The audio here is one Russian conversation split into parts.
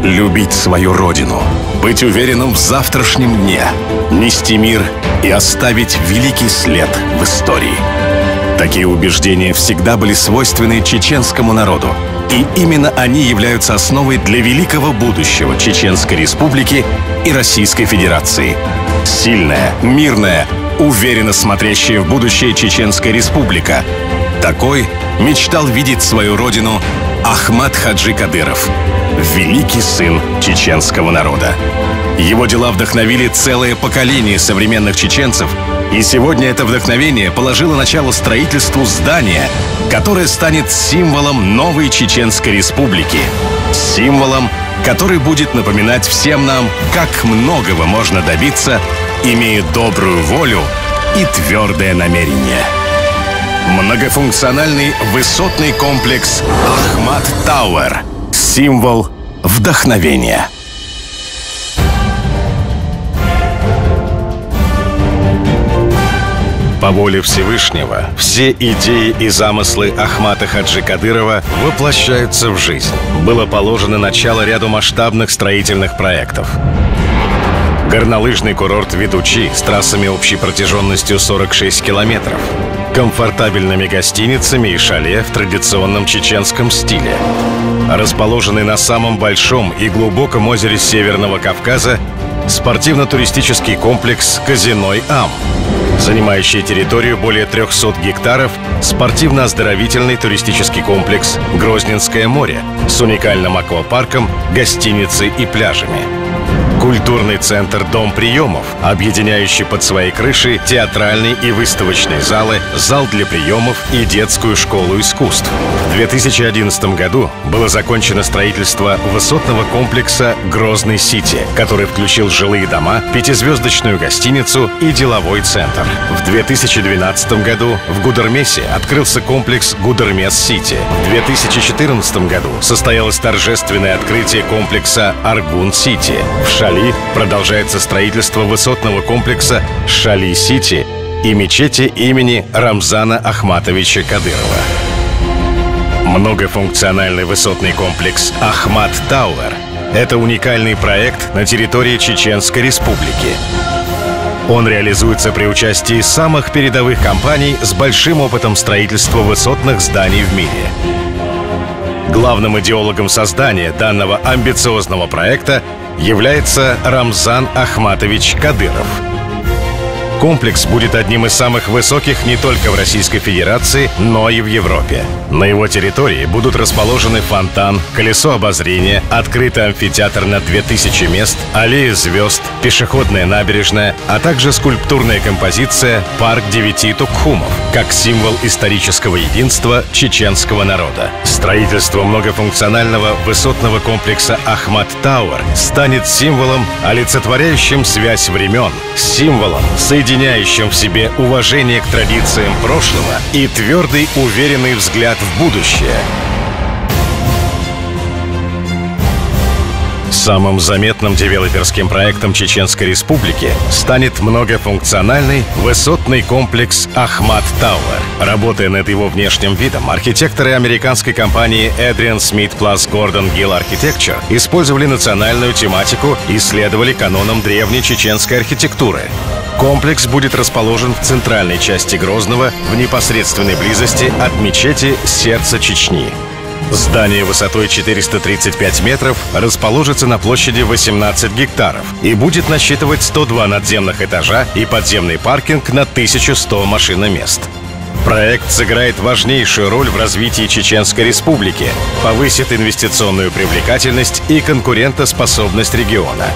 Любить свою родину, быть уверенным в завтрашнем дне, нести мир и оставить великий след в истории. Такие убеждения всегда были свойственны чеченскому народу. И именно они являются основой для великого будущего Чеченской Республики и Российской Федерации. Сильная, мирная, уверенно смотрящая в будущее Чеченская Республика. Такой мечтал видеть свою родину Ахмат Хаджи Кадыров, великий сын чеченского народа. Его дела вдохновили целое поколение современных чеченцев, и сегодня это вдохновение положило начало строительству здания, которое станет символом новой Чеченской Республики. Символом, который будет напоминать всем нам, как многого можно добиться, имея добрую волю и твердое намерение. Многофункциональный высотный комплекс Ахмат Тауэр. Символ вдохновения. По воле Всевышнего, все идеи и замыслы Ахмата Хаджи Кадырова воплощаются в жизнь. Было положено начало ряду масштабных строительных проектов. Горнолыжный курорт «Ведучи» с трассами общей протяженностью 46 километров, комфортабельными гостиницами и шале в традиционном чеченском стиле. Расположенный на самом большом и глубоком озере Северного Кавказа спортивно-туристический комплекс «Казиной Ам», занимающий территорию более 300 гектаров, спортивно-оздоровительный туристический комплекс «Грозненское море» с уникальным аквапарком, гостиницей и пляжами. Культурный центр «Дом приемов», объединяющий под своей крышей театральные и выставочные залы, зал для приемов и детскую школу искусств. В 2011 году было закончено строительство высотного комплекса «Грозный Сити», который включил жилые дома, пятизвездочную гостиницу и деловой центр. В 2012 году в Гудермесе открылся комплекс «Гудермес-Сити». В 2014 году состоялось торжественное открытие комплекса «Аргун-Сити». В Шали продолжается строительство высотного комплекса «Шали-Сити» и мечети имени Рамзана Ахматовича Кадырова. Многофункциональный высотный комплекс «Ахмат Тауэр» — это уникальный проект на территории Чеченской Республики. Он реализуется при участии самых передовых компаний с большим опытом строительства высотных зданий в мире. Главным идеологом создания данного амбициозного проекта является Рамзан Ахматович Кадыров. Комплекс будет одним из самых высоких не только в Российской Федерации, но и в Европе. На его территории будут расположены фонтан, колесо обозрения, открытый амфитеатр на 2000 мест, аллея звезд, пешеходная набережная, а также скульптурная композиция «Парк 9 Тукхумов» как символ исторического единства чеченского народа. Строительство многофункционального высотного комплекса «Ахмат Тауэр» станет символом, олицетворяющим связь времен, символом, соединяющим в себе уважение к традициям прошлого и твердый, уверенный взгляд в будущее. Самым заметным девелоперским проектом Чеченской Республики станет многофункциональный высотный комплекс «Ахмат Тауэр». Работая над его внешним видом, архитекторы американской компании Adrian Smith Plus Gordon Gill Architecture использовали национальную тематику и следовали канонам древней чеченской архитектуры. Комплекс будет расположен в центральной части Грозного, в непосредственной близости от мечети «Сердце Чечни». Здание высотой 435 метров расположится на площади 18 гектаров и будет насчитывать 102 надземных этажа и подземный паркинг на 1100 машиномест. Проект сыграет важнейшую роль в развитии Чеченской Республики, повысит инвестиционную привлекательность и конкурентоспособность региона.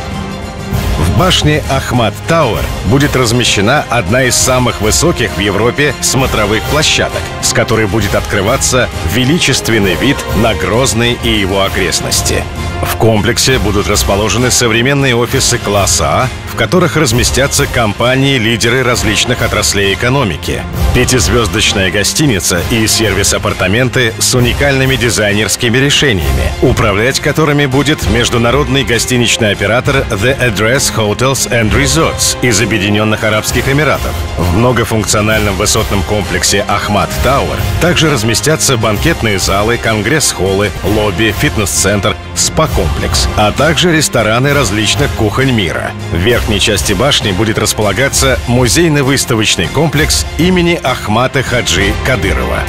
В башне Ахмат Тауэр будет размещена одна из самых высоких в Европе смотровых площадок, с которой будет открываться величественный вид на Грозный и его окрестности. В комплексе будут расположены современные офисы класса А, в которых разместятся компании-лидеры различных отраслей экономики, пятизвездочная гостиница и сервис-апартаменты с уникальными дизайнерскими решениями, управлять которыми будет международный гостиничный оператор The Address Hotels and Resorts из Объединенных Арабских Эмиратов. В многофункциональном высотном комплексе Ахмат Тауэр также разместятся банкетные залы, конгресс-холлы, лобби, фитнес-центр, спа спа-комплекс, а также рестораны различных кухонь мира. В верхней части башни будет располагаться музейно-выставочный комплекс имени Ахмата Хаджи Кадырова.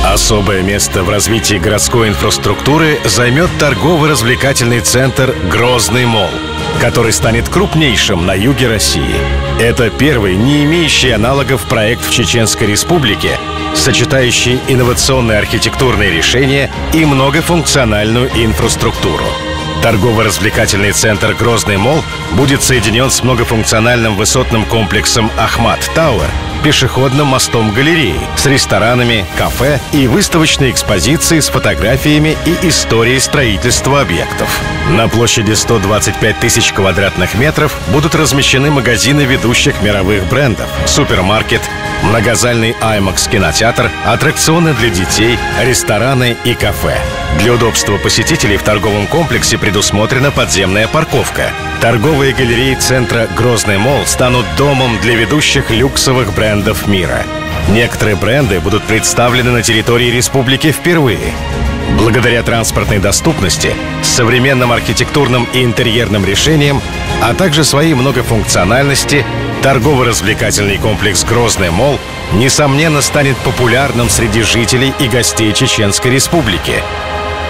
Особое место в развитии городской инфраструктуры займет торгово-развлекательный центр «Грозный молл», который станет крупнейшим на юге России. Это первый, не имеющий аналогов проект в Чеченской Республике, сочетающий инновационные архитектурные решения и многофункциональную инфраструктуру. Торгово-развлекательный центр «Грозный молл» будет соединен с многофункциональным высотным комплексом «Ахмат Тауэр», пешеходным мостом-галереей с ресторанами, кафе и выставочной экспозицией с фотографиями и историей строительства объектов. На площади 125 тысяч квадратных метров будут размещены магазины ведущих мировых брендов, супермаркет, многозальный IMAX кинотеатр, аттракционы для детей, рестораны и кафе. Для удобства посетителей в торговом комплексе предусмотрена подземная парковка. Торговые галереи центра «Грозный молл» станут домом для ведущих люксовых брендов мира. Некоторые бренды будут представлены на территории республики впервые. Благодаря транспортной доступности, современным архитектурным и интерьерным решениям, а также своей многофункциональности, торгово-развлекательный комплекс «Грозный молл» несомненно станет популярным среди жителей и гостей Чеченской Республики.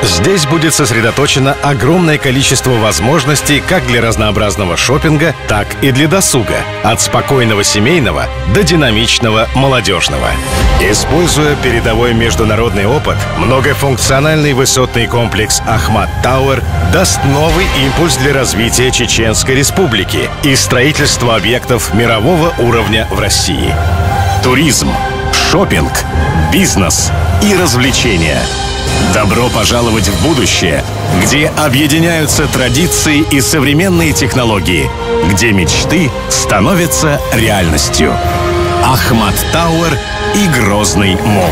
Здесь будет сосредоточено огромное количество возможностей как для разнообразного шопинга, так и для досуга, от спокойного семейного до динамичного молодежного. Используя передовой международный опыт, многофункциональный высотный комплекс «Ахмат Тауэр» даст новый импульс для развития Чеченской Республики и строительства объектов мирового уровня в России. Туризм, шопинг, бизнес и развлечения. Добро пожаловать в будущее, где объединяются традиции и современные технологии, где мечты становятся реальностью. Ахмат Тауэр и Грозный молл.